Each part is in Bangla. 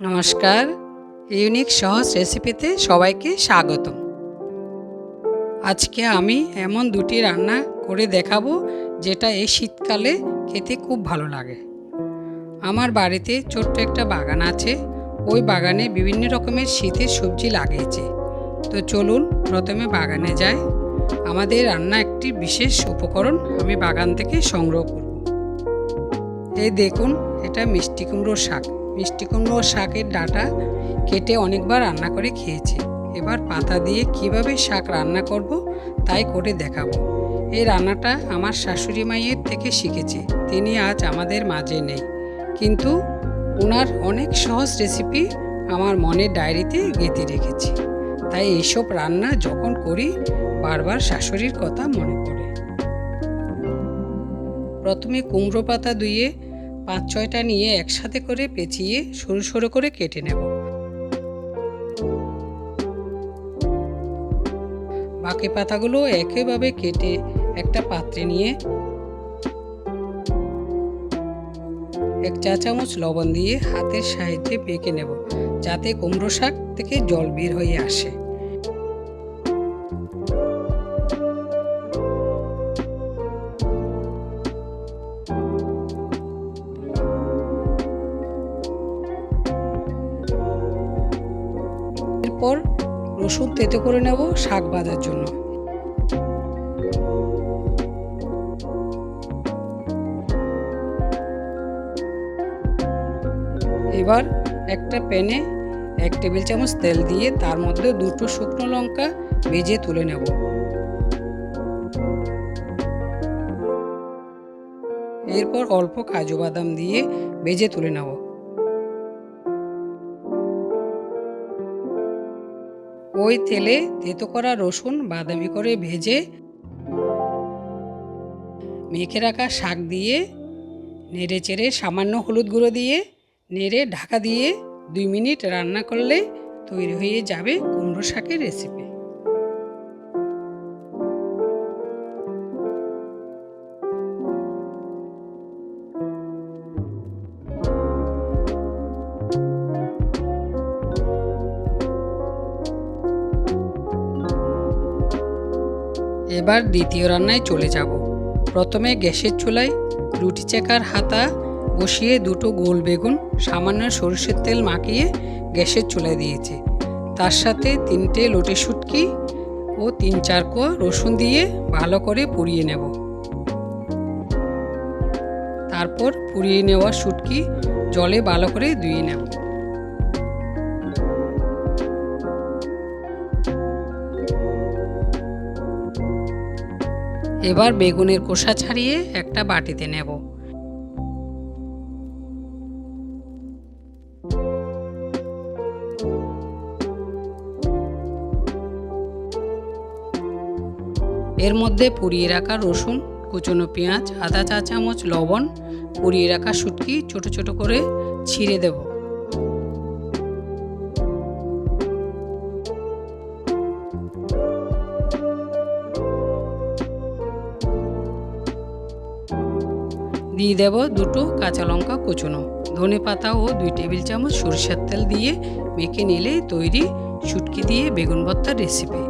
নমস্কার, ইউনিক সহজ রেসিপিতে সবাইকে স্বাগতম। আজকে আমি এমন দুটি রান্না করে দেখাবো যেটা এই শীতকালে খেতে খুব ভালো লাগে। আমার বাড়িতে ছোট্ট একটা বাগান আছে, ওই বাগানে বিভিন্ন রকমের শীতের সবজি লাগিয়েছে। তো চলুন প্রথমে বাগানে যাই। আমাদের রান্না একটি বিশেষ উপকরণ আমি বাগান থেকে সংগ্রহ করব। এই দেখুন, এটা মিষ্টি কুমড়োর শাক। মিষ্টি কুমড়ো শাকের ডাঁটা কেটে অনেকবার রান্না করে খেয়েছি। এবার পাতা দিয়ে কিভাবে শাক রান্না করব তাই করে দেখাবো। এই রান্নাটা আমার শাশুড়ি মায়ের থেকে শিখেছি। তিনি আজ আমাদের মাঝে নেই, কিন্তু ওনার অনেক সহজ রেসিপি আমার মনের ডায়েরিতে গেঁথে রেখেছি। তাই এইসব রান্না যখন করি বারবার শাশুড়ির কথা মনে পড়ে। প্রথমে কুমড়ো পাতা ধুয়ে 5-6টা নিয়ে একসাথে করে পেঁচিয়ে সরু সরু করে কেটে নেব। বাকি পাতাগুলো একইভাবে কেটে একটা পাত্রে নিয়ে 1 চা চামচ লবণ দিয়ে হাতের সাহায্যে মেখে নেব, যাতে কুমড়ো শাক থেকে জল বের হয়ে আসে। এরপর রসুন থেতো করে নেব শাক ভাজার জন্য। এবার একটা প্যানে 1 টেবিল চামচ তেল দিয়ে তার মধ্যে 2টো শুকনো লঙ্কা ভেজে তুলে নেব। এরপর অল্প কাজু বাদাম দিয়ে ভেজে তুলে নেব। ওই তেলে থেতো করা রসুন বাদামি করে ভেজে মেখে রাখা শাক দিয়ে নেড়ে চেড়ে সামান্য হলুদ গুঁড়ো দিয়ে নেড়ে ঢাকা দিয়ে 2 মিনিট রান্না করলে তৈরি হয়ে যাবে কুমড়ো শাকের রেসিপি। এবার দ্বিতীয় রান্নায় চলে যাব। প্রথমে গ্যাসের চুলায় রুটি চেকার হাতা বসিয়ে 2টো গোল বেগুন সামান্য সরষের তেল মাখিয়ে গ্যাসের চুলায় দিয়েছি। তার সাথে 3টে লোটে শুটকি ও 3-4 কোয়া রসুন দিয়ে ভালো করে পুড়িয়ে নেব। তারপর পুড়িয়ে নেওয়া শুটকি জলে ভালো করে ধুয়ে নেব। এবার বেগুনের খোসা ছাড়িয়ে একটা বাটিতে নেব। এর মধ্যে পুড়িয়ে রাখা রসুন, কুচনো পেঁয়াজ, আধা চা চামচ লবণ, পুড়িয়ে রাখা শুটকি ছোট ছোট করে ছিঁড়ে দেব। দিয়ে দেব 2টো কাঁচা লঙ্কা কুচনো, ধনে পাতা ও 2 টেবিল চামচ সরিষার তেল দিয়ে মেখে নিলে তৈরি শুটকি দিয়ে বেগুন ভর্তার রেসিপি।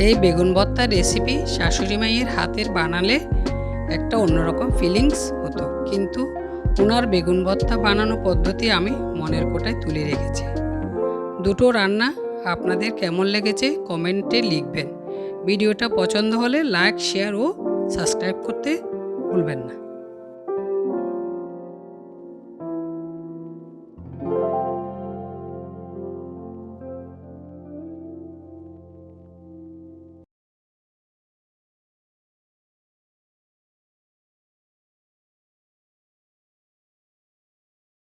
এই বেগুন ভর্তার রেসিপি শাশুড়ি মায়ের হাতের বানালে একটা অন্যরকম ফিলিংস হতো, কিন্তু ওনার বেগুন ভর্তা বানানো পদ্ধতি আমি মনের কোটায় তুলে রেখেছি। 2টো রান্না আপনাদের কেমন লেগেছে কমেন্টে লিখবেন। ভিডিওটা পছন্দ হলে লাইক, শেয়ার ও সাবস্ক্রাইব করতে ভুলবেন না।